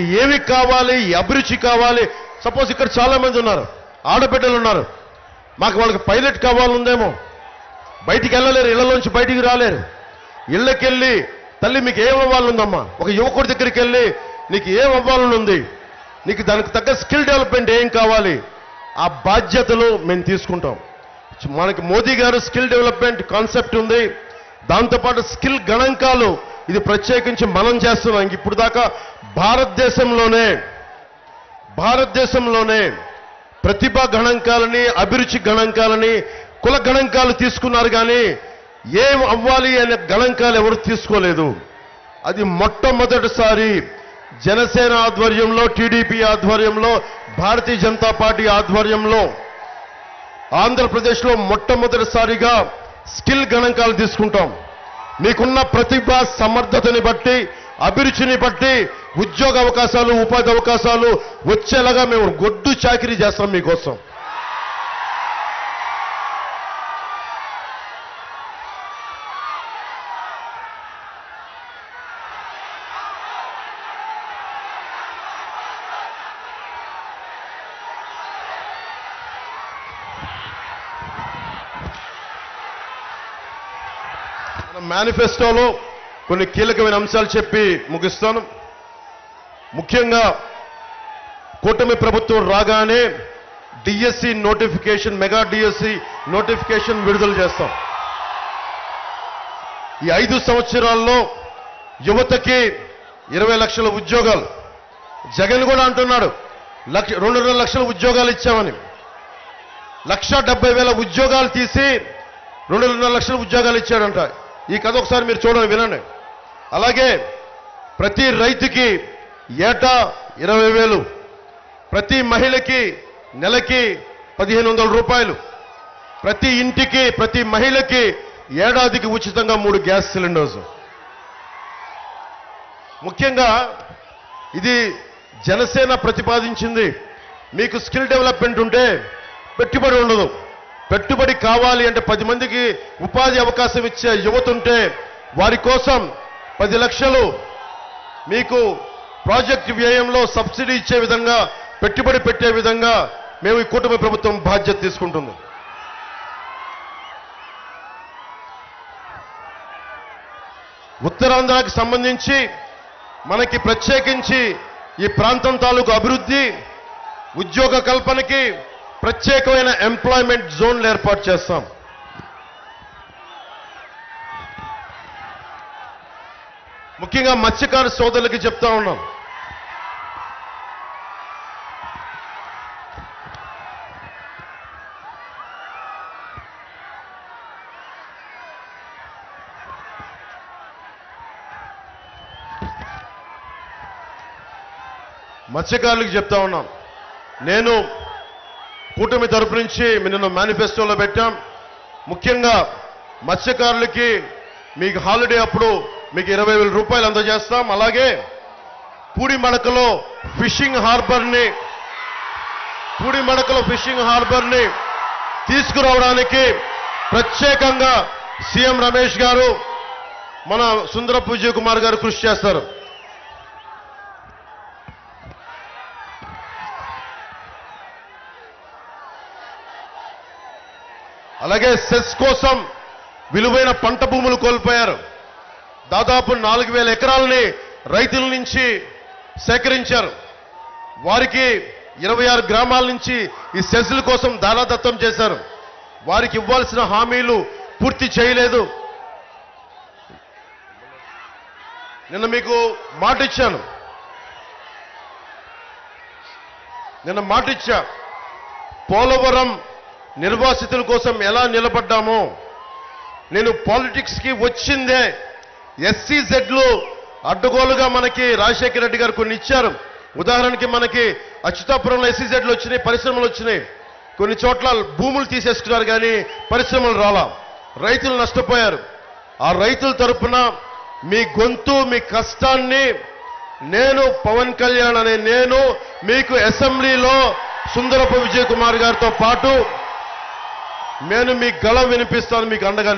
ఏవి కావాలి, అభిరుచి కావాలి. సపోజ్ ఇక్కడ చాలా మంది ఉన్నారు, ఆడబిడ్డలు ఉన్నారు, మాకు వాళ్ళకి పైలట్ కావాలందేమో, బయటికి వెళ్ళలేరు, ఇళ్లలోంచి బయటికి రాలేరు. ఇళ్ళకెళ్ళి తల్లి మీకు ఏం అవ్వాలనుందమ్మా, ఒక యువకుడి దగ్గరికి వెళ్ళి నీకు ఏం అవ్వాలనుంది, నీకు దానికి తగ్గ స్కిల్ డెవలప్మెంట్ ఏం కావాలి, ఆ బాధ్యతలు మేము తీసుకుంటాం. మనకి మోదీ గారు స్కిల్ డెవలప్మెంట్ కాన్సెప్ట్ ఉంది, దాంతోపాటు స్కిల్ గణాంకాలు ఇది ప్రత్యేకించి మనం చేస్తున్నాం. ఇప్పుడు దాకా భారతదేశంలోనే ప్రతిభా గణాంకాలని, అభిరుచి గణాంకాలని, కుల గణాంకాలు తీసుకున్నారు, కానీ ఏం అవ్వాలి అనే గణాంకాలు ఎవరు తీసుకోలేదు. అది మొట్టమొదటిసారి జనసేన ఆధ్వర్యంలో, టీడీపీ ఆధ్వర్యంలో, భారతీయ జనతా పార్టీ ఆధ్వర్యంలో ఆంధ్రప్రదేశ్లో మొట్టమొదటిసారిగా స్కిల్ గణాంకాలు తీసుకుంటాం. మీకున్న ప్రతిభ సమర్థతని బట్టి, అభిరుచిని బట్టి ఉద్యోగ అవకాశాలు, ఉపాధి అవకాశాలు వచ్చేలాగా మేము గొడ్డు చాకిరీ చేస్తాం మీకోసం. మేనిఫెస్టోలో కొన్ని కీలకమైన అంశాలు చెప్పి ముగిస్తాను. ముఖ్యంగా కూటమి ప్రభుత్వం రాగానే DSC notification, mega DSC notification విడుదల చేస్తాం. ఈ 5 సంవత్సరాల్లో యువతకి 20 లక్షల ఉద్యోగాలు. జగన్ కూడా అంటున్నాడు 2.5 లక్షల ఉద్యోగాలు ఇచ్చామని. 1,70,000 ఉద్యోగాలు తీసి 2.5 లక్షల ఉద్యోగాలు ఇచ్చాడంట. ఈ కథ ఒకసారి మీరు చూడండి, వినండి. అలాగే ప్రతి రైతుకి ఏటా 20,000, ప్రతి మహిళకి నెలకి 1,500 రూపాయలు, ప్రతి ఇంటికి, ప్రతి మహిళకి ఏడాదికి ఉచితంగా 3 గ్యాస్ సిలిండర్స్. ముఖ్యంగా ఇది జనసేన ప్రతిపాదించింది. మీకు స్కిల్ డెవలప్మెంట్ ఉంటే పెట్టుబడి ఉండదు. పెట్టుబడి కావాలి అంటే 10 మందికి ఉపాధి అవకాశం ఇచ్చే యువత ఉంటే వారి కోసం 10 లక్షలు మీకు ప్రాజెక్ట్ వ్యయంలో సబ్సిడీ ఇచ్చే విధంగా, పెట్టుబడి పెట్టే విధంగా మేము ఈ కూటమి ప్రభుత్వం బాధ్యత తీసుకుంటుంది. ఉత్తరాంధ్రకి సంబంధించి మనకి ప్రత్యేకించి ఈ ప్రాంతం తాలూకు అభివృద్ధి, ఉద్యోగ కల్పనకి ప్రత్యేకమైన ఎంప్లాయ్మెంట్ జోన్లు ఏర్పాటు చేస్తాం. ముఖ్యంగా మత్స్యకార సోదరులకి చెప్తా ఉన్నాం, మత్స్యకారులకు చెప్తా ఉన్నాం. నేను కూటమి తరపు నుంచి నిన్న మేనిఫెస్టోలో పెట్టాం. ముఖ్యంగా మత్స్యకారులకి మీకు హాలిడే అప్పుడు మీకు 20,000 రూపాయలు అందజేస్తాం. అలాగే పూడిమడకలో ఫిషింగ్ హార్బర్ని తీసుకురావడానికి ప్రత్యేకంగా సీఎం రమేష్ గారు, మన సుందరపు విజయ్ కుమార్ గారు కృషి చేస్తారు. అలాగే సెస్ కోసం విలువైన పంట భూములు కోల్పోయారు. దాదాపు 4,000 ఎకరాలని రైతుల నుంచి సేకరించారు. వారికి 26 గ్రామాల నుంచి ఈ సెస్ల కోసం దారాదత్తం చేశారు. వారికి ఇవ్వాల్సిన హామీలు పూర్తి చేయలేదు. నిన్న మీకు మాట ఇచ్చా, పోలవరం నిర్వాసితుల కోసం ఎలా నిలబడ్డామో. నేను పాలిటిక్స్ కి వచ్చిందే SCZలు అడ్డగోలుగా మనకి రాజశేఖర రెడ్డి గారు కొన్ని ఇచ్చారు. ఉదాహరణకి మనకి అచ్యుతాపురంలో SCZలు వచ్చినాయి, పరిశ్రమలు వచ్చినాయి. కొన్ని చోట్ల భూములు తీసేసుకున్నారు, కానీ పరిశ్రమలు రాలా, రైతులు నష్టపోయారు. ఆ రైతుల తరపున మీ గొంతు, మీ కష్టాన్ని నేను, పవన్ కళ్యాణ్ అనే నేను మీకు అసెంబ్లీలో సుందరపు విజయ్ కుమార్ గారితో పాటు నేను మీ గళం వినిపిస్తాను, మీకు అండగా